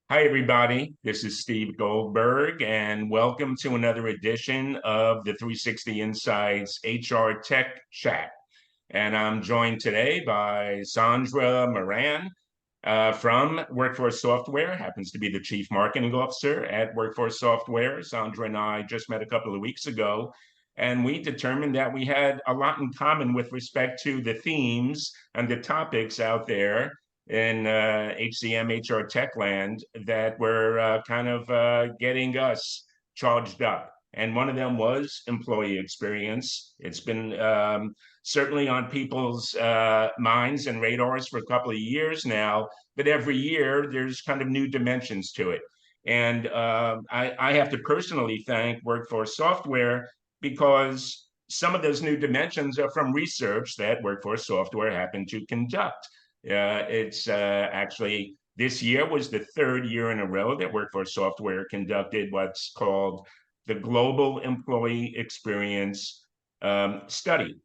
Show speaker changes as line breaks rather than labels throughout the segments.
Hi, everybody. This is Steve Goldberg, and welcome to another edition of the 360 Insights HR Tech Chat. And I'm joined today by Sandra Moran from Workforce Software, happens to be the Chief Marketing Officer at Workforce Software. Sandra and I just met a couple of weeks ago, and we determined that we had a lot in common with respect to the themes and the topics out there in HCM, HR tech land that were kind of getting us charged up. And one of them was employee experience. It's been certainly on people's minds and radars for a couple of years now, but every year there's kind of new dimensions to it. And I have to personally thank Workforce Software because some of those new dimensions are from research that Workforce Software happened to conduct. It's actually this year was the third year in a row that Workforce Software conducted what's called the Global Employee Experience Study.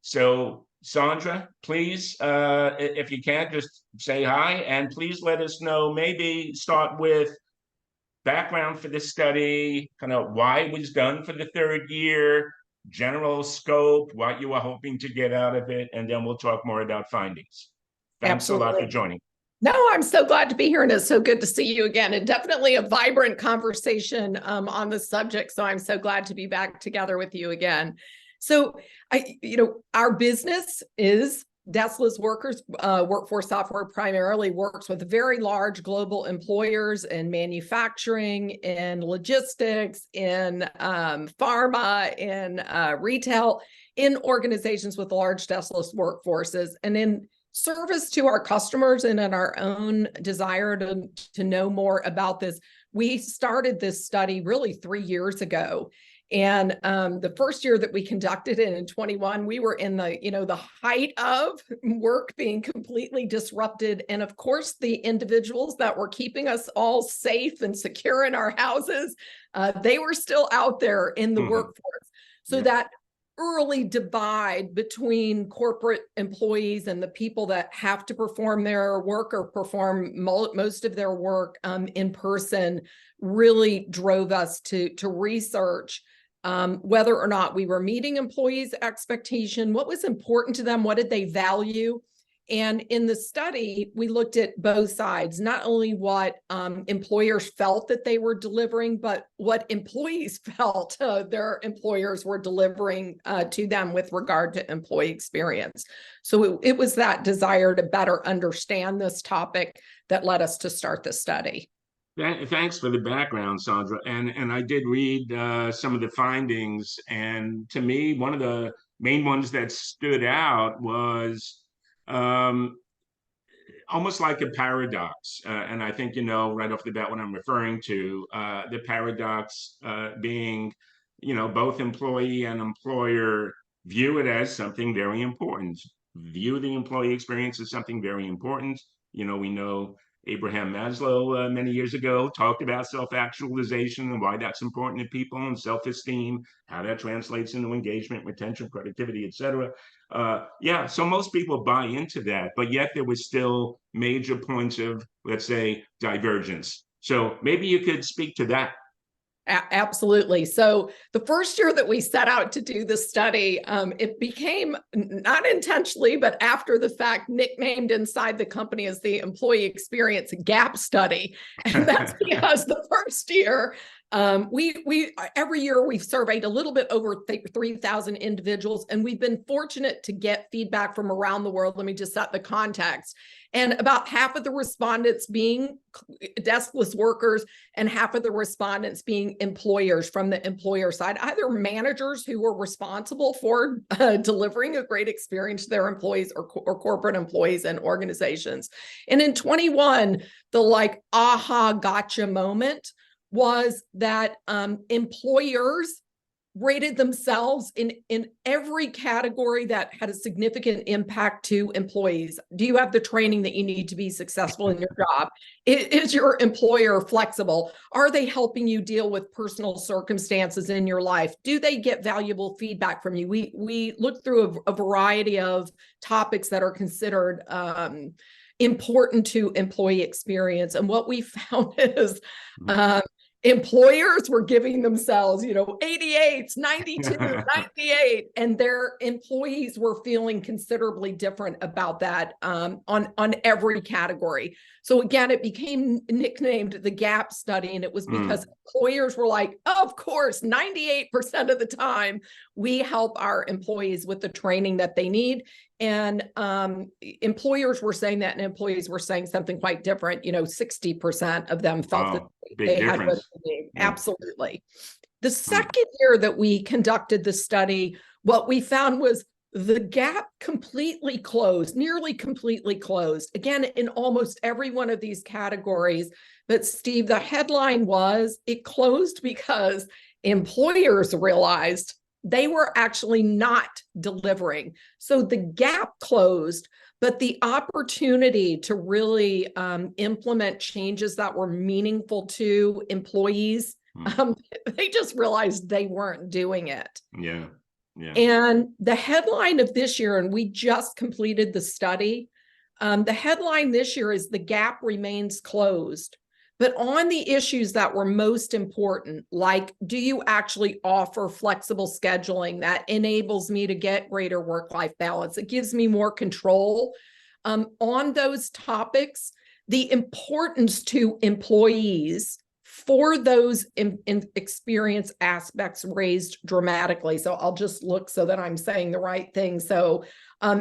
So, Sandra, please, if you can, just say hi, and please let us know, maybe start with background for this study, kind of why it was done for the third year, general scope, what you were hoping to get out of it, and then we'll talk more about findings. Thanks a lot for joining.
No, I'm so glad to be here, and it's so good to see you again. And definitely a vibrant conversation on the subject. So I'm so glad to be back together with you again. So our business is Deskless Workers. Workforce Software primarily works with very large global employers in manufacturing, in logistics, in pharma, in retail, in organizations with large Deskless workforces, and in service to our customers and in our own desire to know more about this. We started this study really 3 years ago. And the first year that we conducted it in 21, we were in the height of work being completely disrupted. And of course, the individuals that were keeping us all safe and secure in our houses, they were still out there in the workforce. So that early divide between corporate employees and the people that have to perform their work or perform most of their work in person really drove us to research whether or not we were meeting employees' expectation, what was important to them, what did they value. And in the study, we looked at both sides, not only what employers felt that they were delivering, but what employees felt their employers were delivering to them with regard to employee experience. So it was that desire to better understand this topic that led us to start the study.
Thanks for the background, Sandra. And I did read some of the findings. And to me, one of the main ones that stood out was almost like a paradox. And I think, right off the bat, what I'm referring to, the paradox being, both employee and employer view it as something very important, view the employee experience as something very important. We know Abraham Maslow many years ago talked about self-actualization and why that's important to people, and self-esteem, how that translates into engagement, retention, productivity, etc. So most people buy into that, but yet there was still major points of, let's say, divergence. So maybe you could speak to that.
Absolutely. So the first year that we set out to do the study, it became, not intentionally, but after the fact, nicknamed inside the company as the Employee Experience Gap Study. And that's because the first year, we every year we've surveyed a little bit over 3,000 individuals, and we've been fortunate to get feedback from around the world. Let me just set the context. And about half of the respondents being deskless workers and half of the respondents being employers from the employer side, either managers who were responsible for delivering a great experience to their employees or corporate employees and organizations. And in 21, the aha gotcha moment was that employers rated themselves in every category that had a significant impact to employees. Do you have the training that you need to be successful in your job? Is your employer flexible? Are they helping you deal with personal circumstances in your life? Do they get valuable feedback from you? We looked through a variety of topics that are considered important to employee experience. And what we found is employers were giving themselves, 88s, 92, 98, and their employees were feeling considerably different about that on every category. So again, it became nicknamed the gap study, and it was because employers were like, of course, 98% of the time, we help our employees with the training that they need. And employers were saying that, and employees were saying something quite different. 60% of them felt that they had what they need. Absolutely. The second year that we conducted the study, what we found was the gap completely closed, nearly completely closed, again, in almost every one of these categories. But Steve, the headline was it closed because employers realized they were actually not delivering. So the gap closed, but the opportunity to really implement changes that were meaningful to employees, they just realized they weren't doing it.
Yeah.
And the headline of this year, and we just completed the study, the headline this year is "The Gap Remains Closed." But on the issues that were most important, like, do you actually offer flexible scheduling that enables me to get greater work-life balance? It gives me more control. On those topics, the importance to employees for those experience aspects raised dramatically. So I'll just look so that I'm saying the right thing. So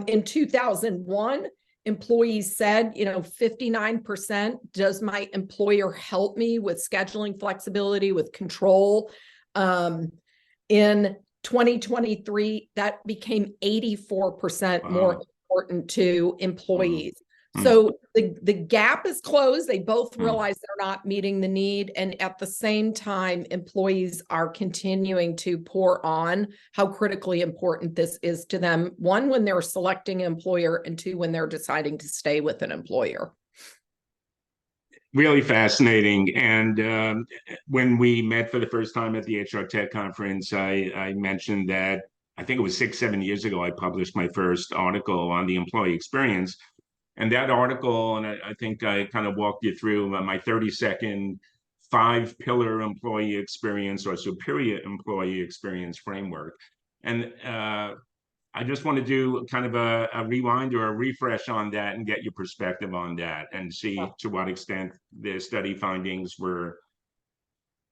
in 2001, employees said, 59%, does my employer help me with scheduling flexibility, with control? In 2023, that became 84% more important to employees. So the gap is closed. They both realize they're not meeting the need. And at the same time, employees are continuing to pour on how critically important this is to them. One, when they're selecting an employer, and two, when they're deciding to stay with an employer.
Really fascinating. And when we met for the first time at the HR Tech conference, I mentioned that I think it was 6-7 years ago, I published my first article on the employee experience. And that article, and I think I kind of walked you through my 30-second 5-pillar employee experience or superior employee experience framework. And I just want to do kind of a rewind or a refresh on that and get your perspective on that and see to what extent the study findings were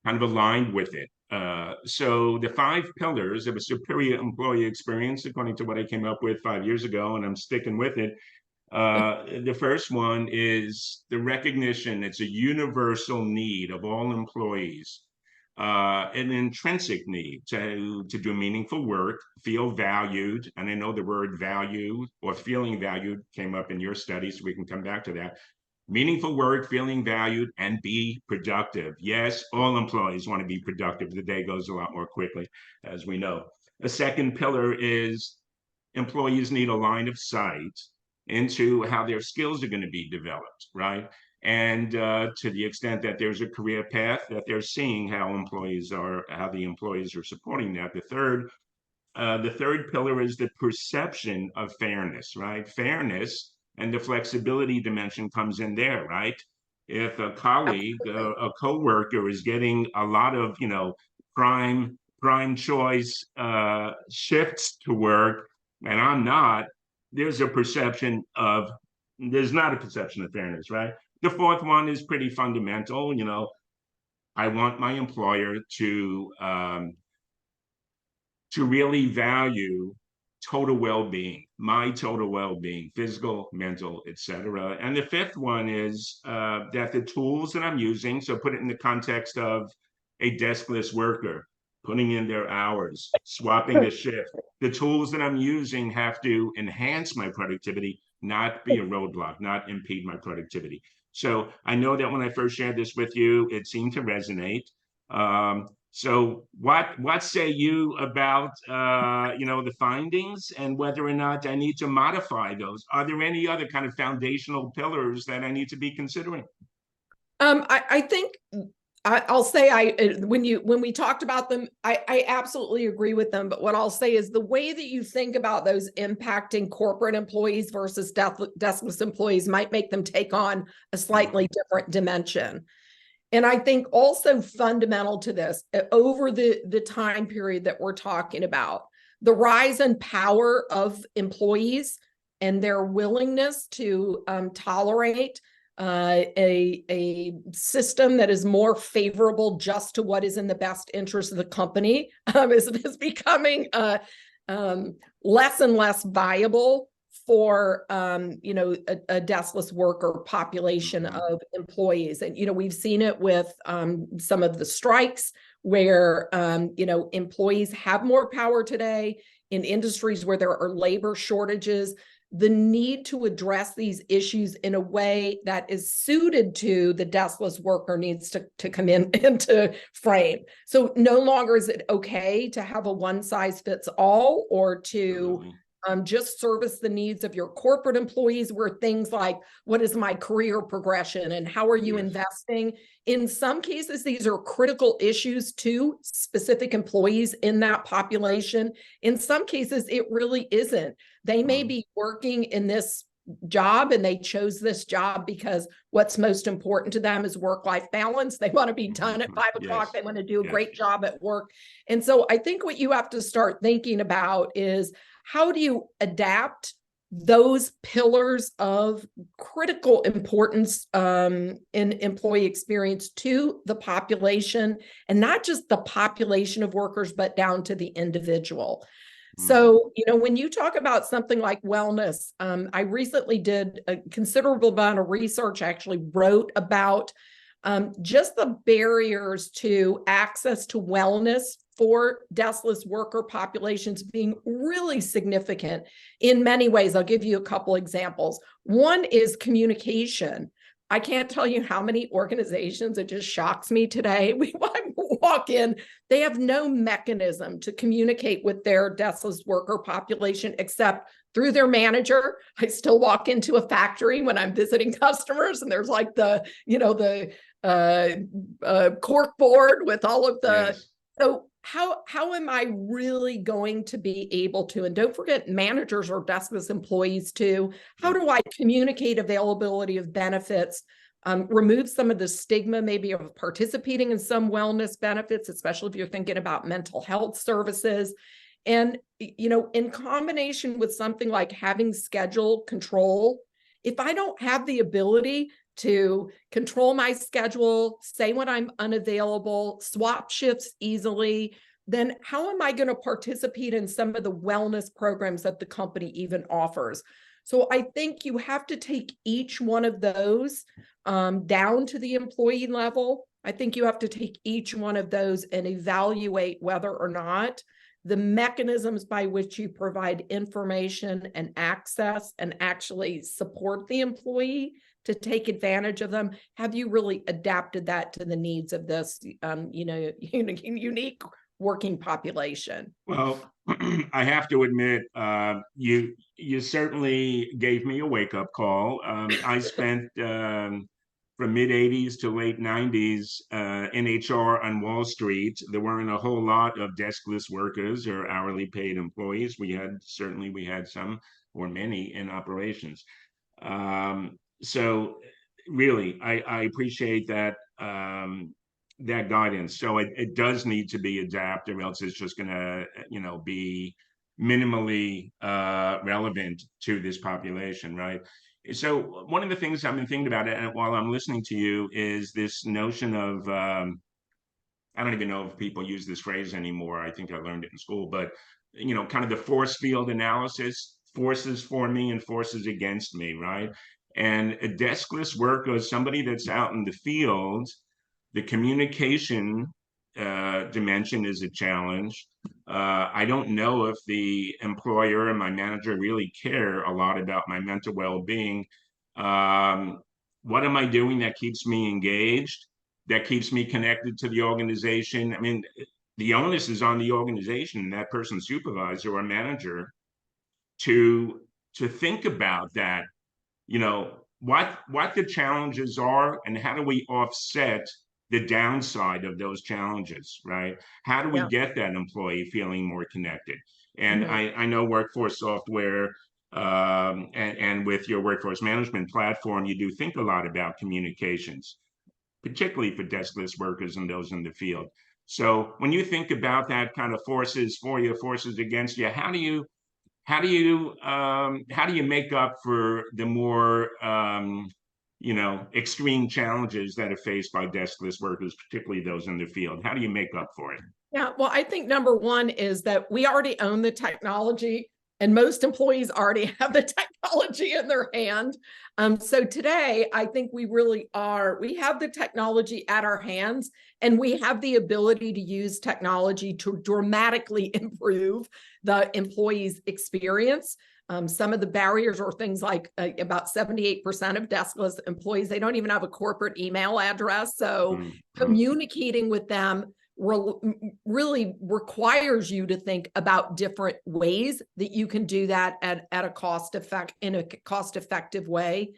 kind of aligned with it. So the 5 pillars of a superior employee experience, according to what I came up with 5 years ago, and I'm sticking with it. The first one is the recognition it's a universal need of all employees, an intrinsic need to do meaningful work, feel valued. And I know the word value or feeling valued came up in your study, so we can come back to that. Meaningful work, feeling valued, and be productive. Yes, all employees want to be productive. The day goes a lot more quickly, as we know. The second pillar is employees need a line of sight into how their skills are going to be developed, right? And to the extent that there's a career path, that they're seeing how the employees are supporting that. The third pillar is the perception of fairness, right? Fairness and the flexibility dimension comes in there, right? If a colleague, a coworker is getting a lot of, prime choice shifts to work, and I'm not, there's not a perception of fairness, right? The fourth one is pretty fundamental. I want my employer to really value total well-being, my total well-being, physical, mental, etc. And the fifth one is that the tools that I'm using, so put it in the context of a deskless worker, putting in their hours, swapping a shift. The tools that I'm using have to enhance my productivity, not be a roadblock, not impede my productivity. So I know that when I first shared this with you, it seemed to resonate. So what say you about the findings and whether or not I need to modify those? Are there any other kind of foundational pillars that I need to be considering?
I think I'll say when we talked about them, I absolutely agree with them. But what I'll say is the way that you think about those impacting corporate employees versus deskless employees might make them take on a slightly different dimension. And I think also fundamental to this, over the time period that we're talking about, the rise in power of employees and their willingness to tolerate a system that is more favorable just to what is in the best interest of the company is becoming less and less viable for a deskless worker population of employees. And we've seen it with some of the strikes where employees have more power today in industries where there are labor shortages. The need to address these issues in a way that is suited to the deskless worker needs to come into frame. So no longer is it okay to have a one size fits all or to just service the needs of your corporate employees, where things like, what is my career progression and how are you investing? In some cases, these are critical issues to specific employees in that population. In some cases, it really isn't. They may be working in this job and they chose this job because what's most important to them is work-life balance. They want to be done at 5 o'clock. They want to do a great job at work. And so I think what you have to start thinking about is, how do you adapt those pillars of critical importance in employee experience to the population, and not just the population of workers, but down to the individual? So, when you talk about something like wellness, I recently did a considerable amount of research, actually wrote about just the barriers to access to wellness for deskless worker populations being really significant in many ways. I'll give you a couple examples. One is communication. I can't tell you how many organizations, it just shocks me today. We walk in, they have no mechanism to communicate with their deskless worker population except through their manager. I still walk into a factory when I'm visiting customers and there's like the cork board with all of the, so how am I really going to be able to, and don't forget managers are deskless employees too, how do I communicate availability of benefits, remove some of the stigma maybe of participating in some wellness benefits, especially if you're thinking about mental health services. And, in combination with something like having schedule control, if I don't have the ability to control my schedule, say when I'm unavailable, swap shifts easily, then how am I going to participate in some of the wellness programs that the company even offers? So I think you have to take each one of those down to the employee level. I think you have to take each one of those and evaluate whether or not the mechanisms by which you provide information and access and actually support the employee to take advantage of them, have you really adapted that to the needs of this, unique working population?
Well, I have to admit, you certainly gave me a wake-up call. I spent from mid-'80s to late '90s in HR on Wall Street. There weren't a whole lot of deskless workers or hourly paid employees. We had some or many in operations. So really, I appreciate that that guidance. So it does need to be adapted, or else it's just going to, be minimally relevant to this population, right? So one of the things I've been thinking about it, and while I'm listening to you, is this notion of I don't even know if people use this phrase anymore. I think I learned it in school, but kind of the force field analysis, forces for me and forces against me, right? And a deskless worker, somebody that's out in the field, the communication dimension is a challenge. I don't know if the employer and my manager really care a lot about my mental well-being. What am I doing that keeps me engaged, that keeps me connected to the organization? I mean, the onus is on the organization, that person's supervisor or manager, to think about that. What the challenges are and how do we offset the downside of those challenges, right? How do we
Yeah.
get that employee feeling more connected? And
Mhm.
I know workforce software and with your workforce management platform, you do think a lot about communications, particularly for deskless workers and those in the field. So when you think about that kind of forces for you, forces against you, how do you make up for the more extreme challenges that are faced by deskless workers, particularly those in the field? How do you make up for it?
Yeah, well, I think number one is that we already own the technology, and most employees already have the technology in their hand. So today, I think we really are, we have the technology at our hands, and we have the ability to use technology to dramatically improve the employee's experience. Some of the barriers are things like about 78% of deskless employees, they don't even have a corporate email address. So
Mm-hmm.
communicating with them really requires you to think about different ways that you can do that at a cost effective way.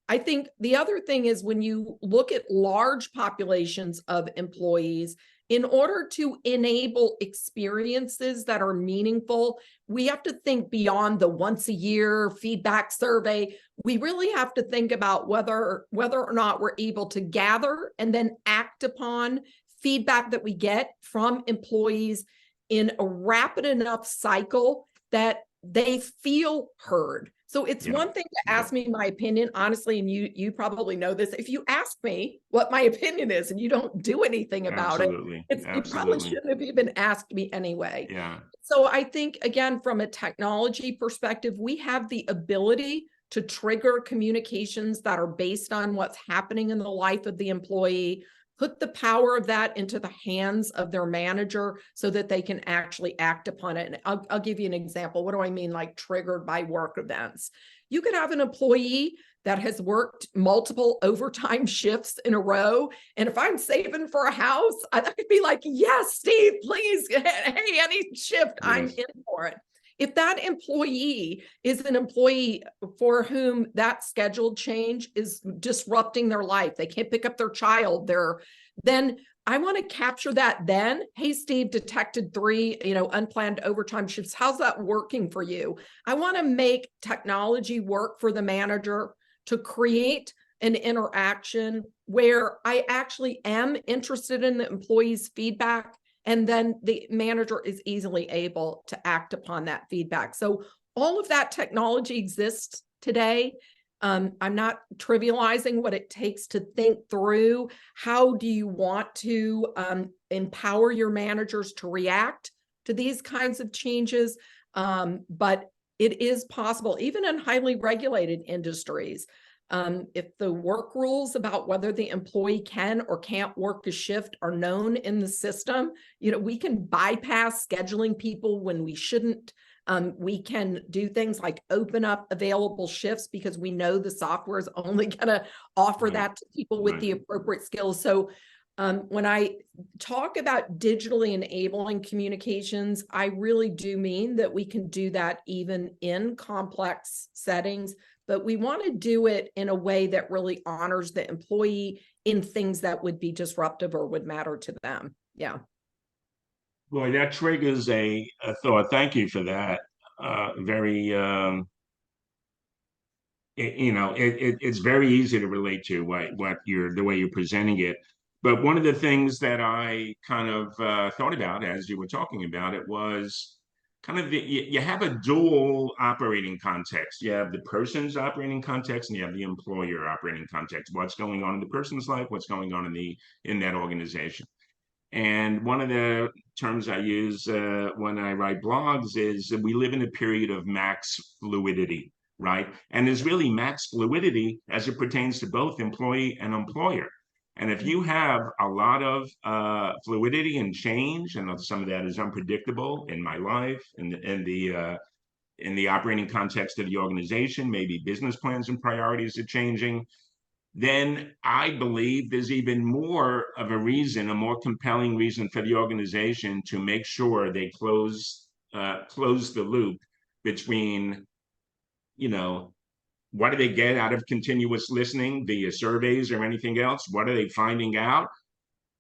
I think the other thing is when you look at large populations of employees, in order to enable experiences that are meaningful, we have to think beyond the once a year feedback survey. We really have to think about whether or not we're able to gather and then act upon feedback that we get from employees in a rapid enough cycle that they feel heard. So it's
Yeah.
one thing to
Yeah.
ask me my opinion, honestly, and you probably know this. If you ask me what my opinion is and you don't do anything about it,
Absolutely.
you probably
Absolutely.
shouldn't have even asked me anyway.
Yeah.
So I think, again, from a technology perspective, we have the ability to trigger communications that are based on what's happening in the life of the employee, put the power of that into the hands of their manager so that they can actually act upon it. And I'll give you an example. What do I mean, like triggered by work events? You could have an employee that has worked multiple overtime shifts in a row. And if I'm saving for a house, I could be like, yes, Steve, please, hey, any shift, I'm
Yes.
in for it. If that employee is an employee for whom that scheduled change is disrupting their life, they can't pick up their child, then I want to capture that then. Hey, Steve, detected 3, unplanned overtime shifts. How's that working for you? I want to make technology work for the manager to create an interaction where I actually am interested in the employee's feedback, and then the manager is easily able to act upon that feedback. So all of that technology exists today. I'm not trivializing what it takes to think through how do you want to empower your managers to react to these kinds of changes. But it is possible, even in highly regulated industries. If the work rules about whether the employee can or can't work a shift are known in the system, we can bypass scheduling people when we shouldn't. We can do things like open up available shifts because we know the software is only going to offer
Right.
that to people with
Right.
the appropriate skills. So when I talk about digitally enabling communications, I really do mean that we can do that even in complex settings, but we want to do it in a way that really honors the employee in things that would be disruptive or would matter to them. Yeah.
Boy, that triggers a thought. Thank you for that. Very, it's very easy to relate to what you're the way you're presenting it. But one of the things that I kind of thought about as you were talking about it was kind of you have a dual operating context. You have the person's operating context, and you have the employer operating context. What's going on in the person's life? What's going on in that organization? And one of the terms I use when I write blogs is that we live in a period of max fluidity, right? And there's really max fluidity as it pertains to both employee and employer. And if you have a lot of fluidity and change, and some of that is unpredictable in my life, in the operating context of the organization, maybe business plans and priorities are changing, then I believe there's even more of a reason, a more compelling reason for the organization to make sure they close the loop between, you know, what do they get out of continuous listening via surveys or anything else? What are they finding out?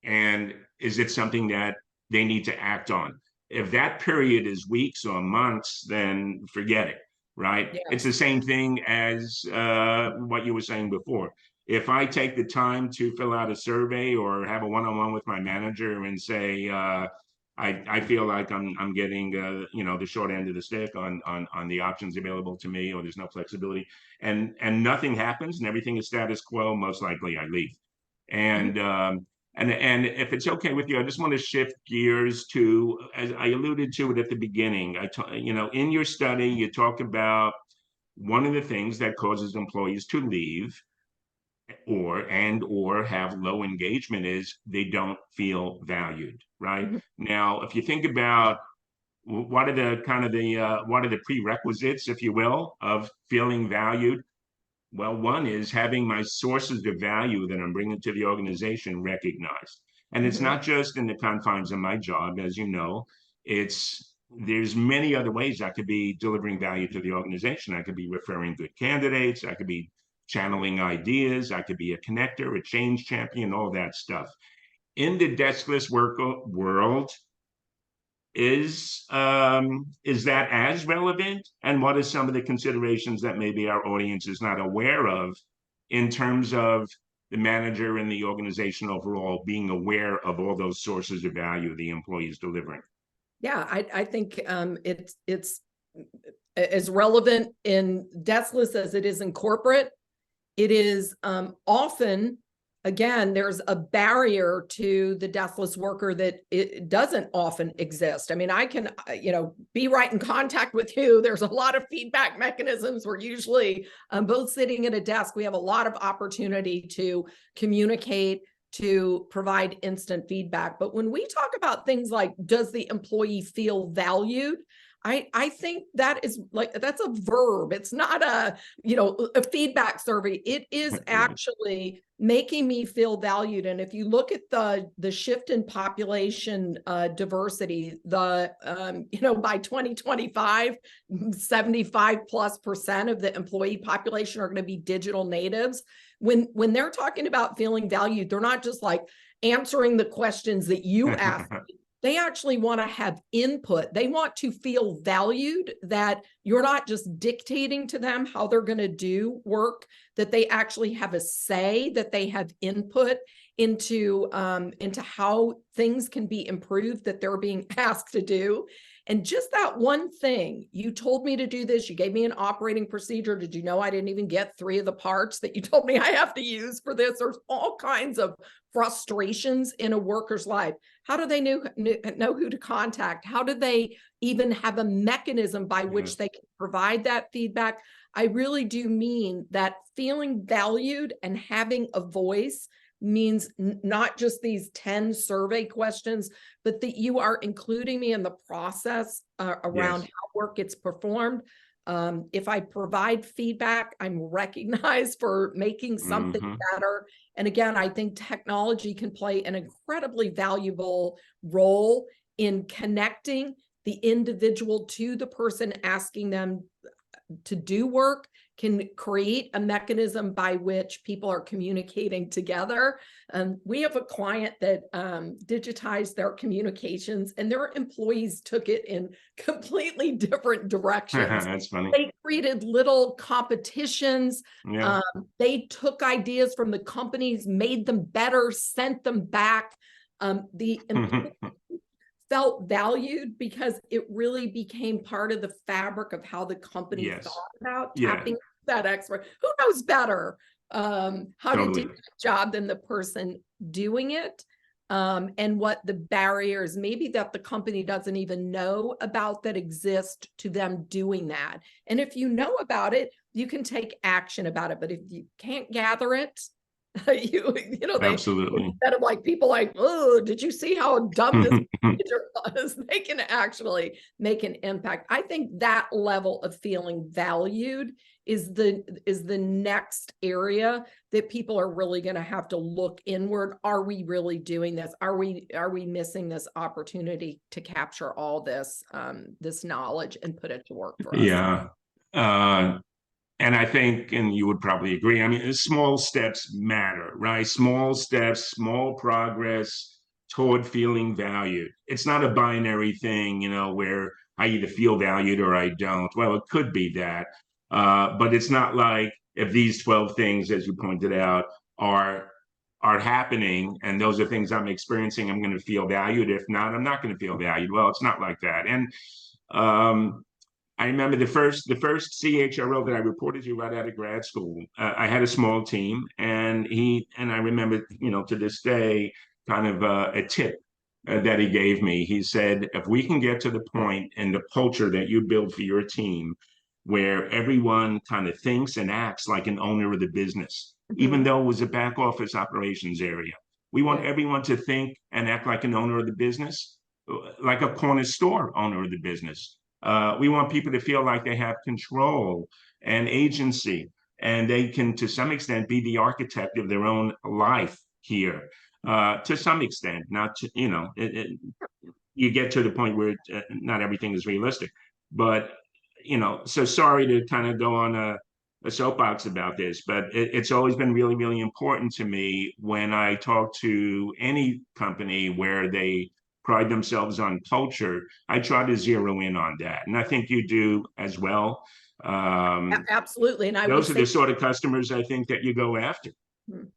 And is it something that they need to act on? If that period is weeks or months, then forget it, right?
Yeah.
It's the same thing as what you were saying before. If I take the time to fill out a survey or have a one-on-one with my manager and say, I feel like I'm getting the short end of the stick on the options available to me, or there's no flexibility, and nothing happens and everything is status quo, most likely I leave.
Mhm.
And if it's okay with you, I just want to shift gears to, as I alluded to it at the beginning. In your study, you talk about one of the things that causes employees to leave or have low engagement is they don't feel valued, right?
Mhm.
Now, if you think about what are the prerequisites, if you will, of feeling valued? Well, one is having my sources of value that I'm bringing to the organization recognized. And it's
Mhm.
not just in the confines of my job, as you know, there's many other ways I could be delivering value to the organization. I could be referring good candidates, I could be channeling ideas, I could be a connector, a change champion, all that stuff. In the deskless world, is that as relevant? And what are some of the considerations that maybe our audience is not aware of in terms of the manager and the organization overall being aware of all those sources of value the employee is delivering?
Yeah, I think it's as relevant in deskless as it is in corporate. It is often, again, there's a barrier to the deathless worker that it doesn't often exist. I mean, I can, be right in contact with you. There's a lot of feedback mechanisms. We're usually both sitting at a desk. We have a lot of opportunity to communicate, to provide instant feedback. But when we talk about things like, does the employee feel valued? I think that is like, that's a verb. It's not a feedback survey. It is
Right.
actually making me feel valued. And if you look at the shift in population diversity, by 2025, 75+% of the employee population are going to be digital natives. When they're talking about feeling valued, they're not just like answering the questions that you ask. They actually want to have input. They want to feel valued, that you're not just dictating to them how they're going to do work, that they actually have a say, that they have input into how things can be improved that they're being asked to do. And just that one thing, you told me to do this, you gave me an operating procedure. Did you know I didn't even get 3 of the parts that you told me I have to use for this? There's all kinds of frustrations in a worker's life. How do they know who to contact? How do they even have a mechanism by which they can provide that feedback? I really do mean that feeling valued and having a voice means not just these 10 survey questions, but that you are including me in the process around
Yes.
how work gets performed. If I provide feedback, I'm recognized for making something
Hmm.
better. And again, I think technology can play an incredibly valuable role in connecting the individual to the person asking them to do work, can create a mechanism by which people are communicating together. We have a client that digitized their communications, and their employees took it in completely different directions.
That's funny.
They created little competitions.
Yeah.
They took ideas from the companies, made them better, sent them back. The employees felt valued because it really became part of the fabric of how the company
Yes.
thought about
Yeah.
tapping that expert. Who knows better how to do
Totally.
that job than the person doing it? And what the barriers maybe that the company doesn't even know about that exist to them doing that. And if you know about it, you can take action about it. But if you can't gather it, they,
Absolutely.
instead of like people like, oh, did you see how dumb this manager was? They can actually make an impact. I think that level of feeling valued is the next area that people are really going to have to look inward. Are we really doing this? Are we missing this opportunity to capture all this this knowledge and put it to work for us?
Yeah. Uh, And I think, and you would probably agree, I mean, small steps matter, right? Small steps, small progress toward feeling valued. It's not a binary thing, where I either feel valued or I don't. Well, it could be that. But it's not like if these 12 things, as you pointed out, are are happening and those are things I'm experiencing, I'm going to feel valued. If not, I'm not going to feel valued. Well, it's not like that. And um, I remember the first CHRO that I reported to right out of grad school. I had a small team, and I remember, to this day, kind of a tip that he gave me. He said, if we can get to the point in the culture that you build for your team, where everyone kind of thinks and acts like an owner of the business, even
Mhm.
though it was a back office operations area, we want
Yeah.
everyone to think and act like an owner of the business, like a corner store owner of the business. We want people to feel like they have control and agency, and they can, to some extent, be the architect of their own life here. To some extent, not to, you get to the point where not everything is realistic. But, so sorry to kind of go on a soapbox about this, but it's always been really, really important to me when I talk to any company where they pride themselves on culture. I try to zero in on that. And I think you do as well.
Absolutely. And I would
Those are
say,
the sort of customers I think that you go after.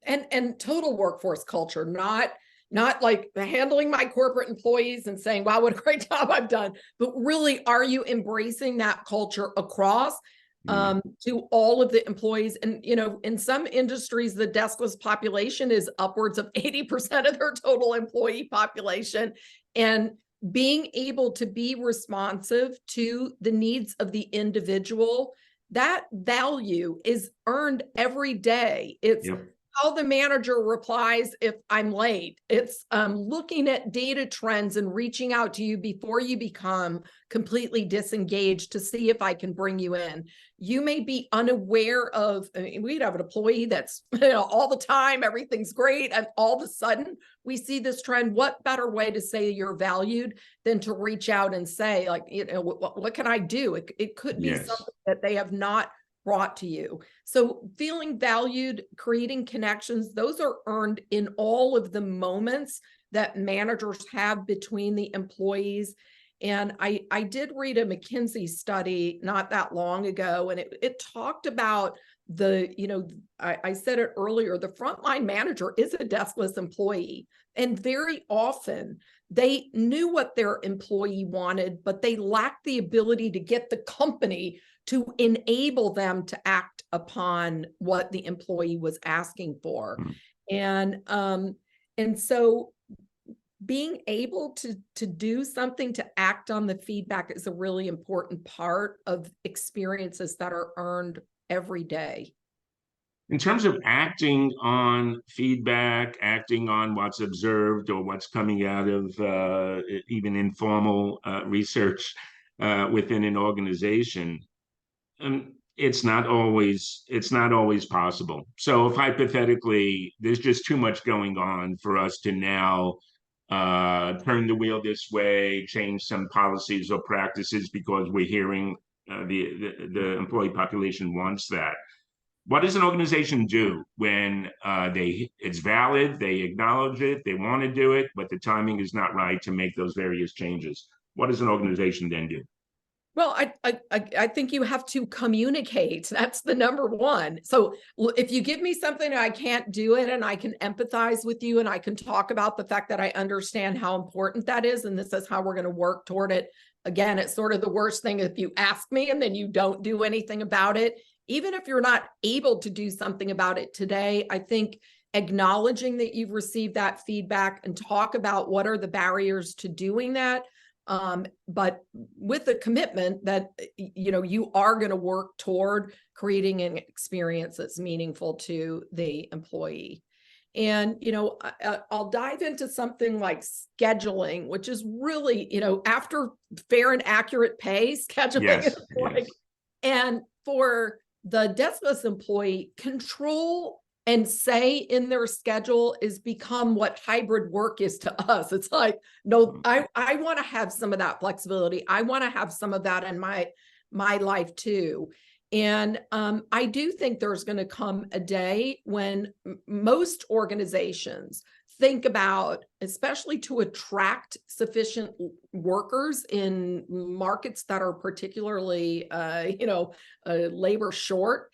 and total workforce culture, not like handling my corporate employees and saying, wow, what a great job I've done, but really, are you embracing that culture across
Mm.
to all of the employees? And, in some industries, the deskless population is upwards of 80% of their total employee population. And being able to be responsive to the needs of the individual, that value is earned every day. It's
Yep.
how the manager replies if I'm late. It's looking at data trends and reaching out to you before you become completely disengaged to see if I can bring you in. You may be unaware of, I mean, we'd have an employee that's all the time, everything's great. And all of a sudden we see this trend. What better way to say you're valued than to reach out and say, like, what can I do? It could be
Yes.
something that they have not brought to you. So feeling valued, creating connections, those are earned in all of the moments that managers have between the employees. And I did read a McKinsey study not that long ago, and it talked about I said it earlier, the frontline manager is a deskless employee. And very often they knew what their employee wanted, but they lacked the ability to get the company to enable them to act upon what the employee was asking for.
Mm.
And so being able to do something to act on the feedback is a really important part of experiences that are earned every day.
In terms of acting on feedback, acting on what's observed or what's coming out of even informal research within an organization, it's not always possible. So if hypothetically there's just too much going on for us to now turn the wheel this way, change some policies or practices because we're hearing the employee population wants that. What does an organization do when it's valid, they acknowledge it, they want to do it, but the timing is not right to make those various changes? What does an organization then do?
Well, I think you have to communicate. That's the number one. So if you give me something and I can't do it, and I can empathize with you, and I can talk about the fact that I understand how important that is, and this is how we're going to work toward it. Again, it's sort of the worst thing if you ask me and then you don't do anything about it. Even if you're not able to do something about it today, I think acknowledging that you've received that feedback and talk about what are the barriers to doing that, but with the commitment that you are going to work toward creating an experience that's meaningful to the employee. And I'll dive into something like scheduling, which is really, after fair and accurate pay, scheduling
Yes,
is like,
yes.
and for the deskless employee, control and say in their schedule is become what hybrid work is to us. It's like, no, I want to have some of that flexibility. I want to have some of that in my life too. And I do think there's going to come a day when most organizations think about, especially to attract sufficient workers in markets that are particularly, labor short.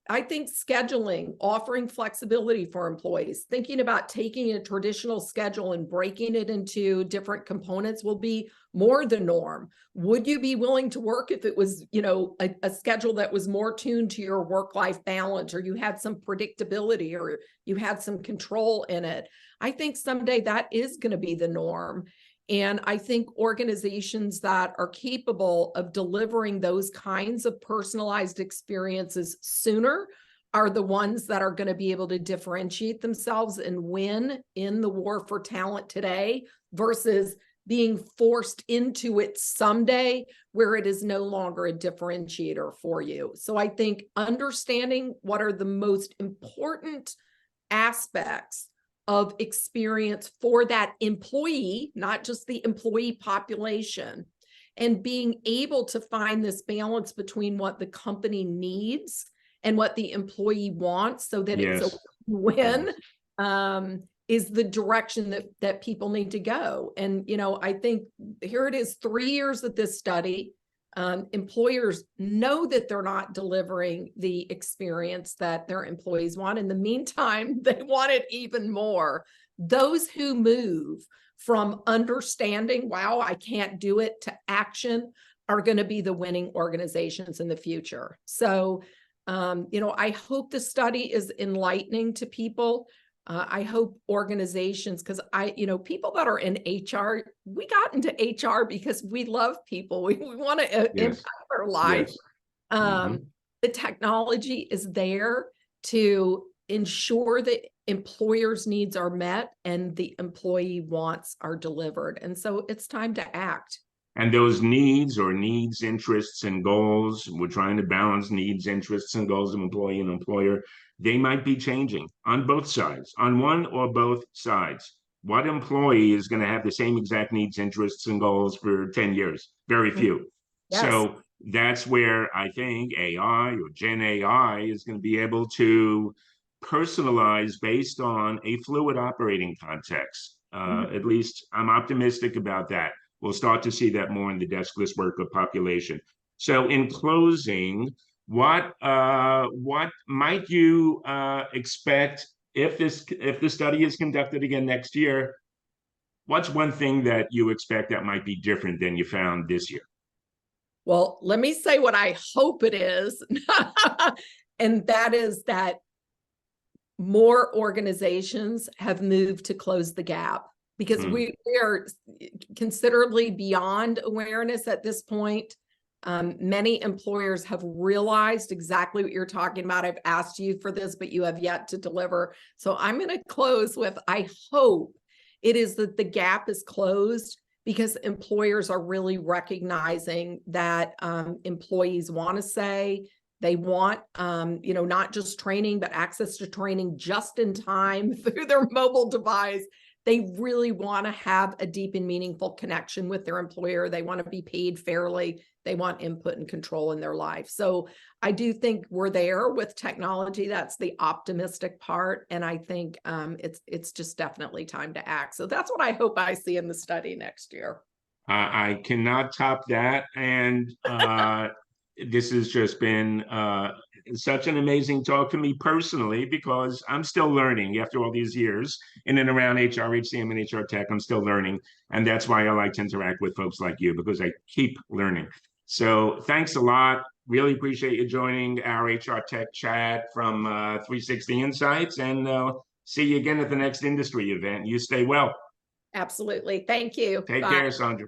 I think scheduling, offering flexibility for employees, thinking about taking a traditional schedule and breaking it into different components will be more the norm. Would you be willing to work if it was, a schedule that was more tuned to your work-life balance, or you had some predictability, or you had some control in it? I think someday that is going to be the norm. And I think organizations that are capable of delivering those kinds of personalized experiences sooner are the ones that are going to be able to differentiate themselves and win in the war for talent today, versus being forced into it someday where it is no longer a differentiator for you. So I think understanding what are the most important aspects of experience for that employee, not just the employee population, and being able to find this balance between what the company needs and what the employee wants, so that it's a win, is the direction that people need to go. And, I think here it is, 3 years of this study. Employers know that they're not delivering the experience that their employees want. In the meantime, they want it even more. Those who move from understanding, wow, I can't do it, to action are going to be the winning organizations in the future. So, I hope the study is enlightening to people. I hope organizations, because people that are in HR, we got into HR because we love people. We want to impact their life.
Yes.
The technology is there to ensure that employers' needs are met and the employee wants are delivered. And so it's time to act.
And those needs, interests, and goals, we're trying to balance needs, interests, and goals of employee and employer. They might be changing on both sides, on one or both sides. What employee is going to have the same exact needs, interests, and goals for 10 years? Very few.
Yes.
So that's where I think AI or Gen AI is going to be able to personalize based on a fluid operating context. At least I'm optimistic about that. We'll start to see that more in the deskless worker population. So in closing, what might you expect if the study is conducted again next year? What's one thing that you expect that might be different than you found this year?
Well, let me say what I hope it is. And that is that more organizations have moved to close the gap, because we are considerably beyond awareness at this point. Many employers have realized exactly what you're talking about. I've asked you for this, but you have yet to deliver. So I'm going to close with, I hope it is that the gap is closed, because employers are really recognizing that employees want to say, they want, not just training, but access to training just in time through their mobile device. They really want to have a deep and meaningful connection with their employer. They want to be paid fairly. They want input and control in their life. So I do think we're there with technology. That's the optimistic part. And I think it's just definitely time to act. So that's what I hope I see in the study next year.
I cannot top that. And this has just been such an amazing talk to me personally, because I'm still learning after all these years in and around HR, HCM, and HR tech. I'm still learning. And that's why I like to interact with folks like you, because I keep learning. So thanks a lot. Really appreciate you joining our HR tech chat from 360 Insights, and see you again at the next industry event. You stay well.
Absolutely. Thank you.
Take
Bye.
care, Sandra.